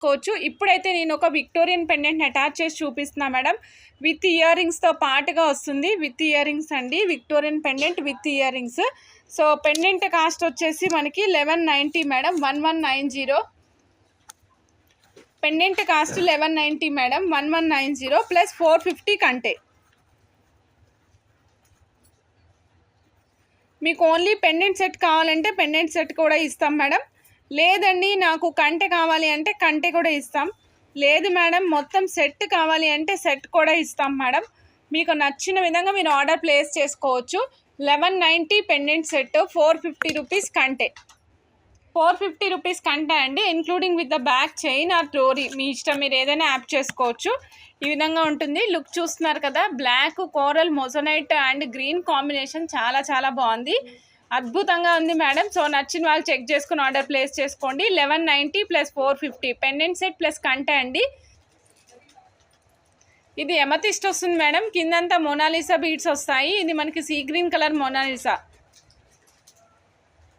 చేసుకోవచ్చు. ఇప్పుడైతే నేను ఒక విక్టోరియన్ పెండెంట్ని అటాచ్ చేసి చూపిస్తున్నా మేడం. విత్ ఇయర్ రింగ్స్తో పాటుగా వస్తుంది. విత్ ఇయర్ రింగ్స్ అండి, Victorian pendant with ear rings. So pendant cost వచ్చేసి మనకి 1190 madam, 1190. Pendant cost 1190 madam, 1190 plus 450 కంటే. మీకు ఓన్లీ పెండెంట్ సెట్ కావాలంటే పెండెంట్ సెట్ కూడా ఇస్తాం మేడం. లేదండి నాకు కంటె కావాలి అంటే కంటె కూడా ఇస్తాం. లేదు మేడం మొత్తం సెట్ కావాలి అంటే సెట్ కూడా ఇస్తాం మేడం. మీకు నచ్చిన విధంగా మీరు ఆర్డర్ ప్లేస్ చేసుకోవచ్చు. 1190 పెండెంట్ సెట్, 450 రూపీస్ కంటె. 450 రూపీస్ కంటే అండి, including with the back chain or dori. మీ ఇష్టం, మీరు ఏదైనా యాప్ చేసుకోవచ్చు. ఈ విధంగా ఉంటుంది. లుక్ చూస్తున్నారు కదా, black coral moissanite and green combination చాలా చాలా బాగుంది, అద్భుతంగా ఉంది మేడం. సో నచ్చిన వాళ్ళు చెక్ చేసుకుని ఆర్డర్ ప్లేస్ చేసుకోండి. 1190 ప్లస్ 450 పెండెంట్ సెట్ ప్లస్ కంటే అండి. ఇది ఎమతిస్ట్ వస్తుంది మేడం, కిందంతా మోనాలిసా బీడ్స్ వస్తాయి. ఇది మనకి సీ గ్రీన్ కలర్ మోనాలిసా.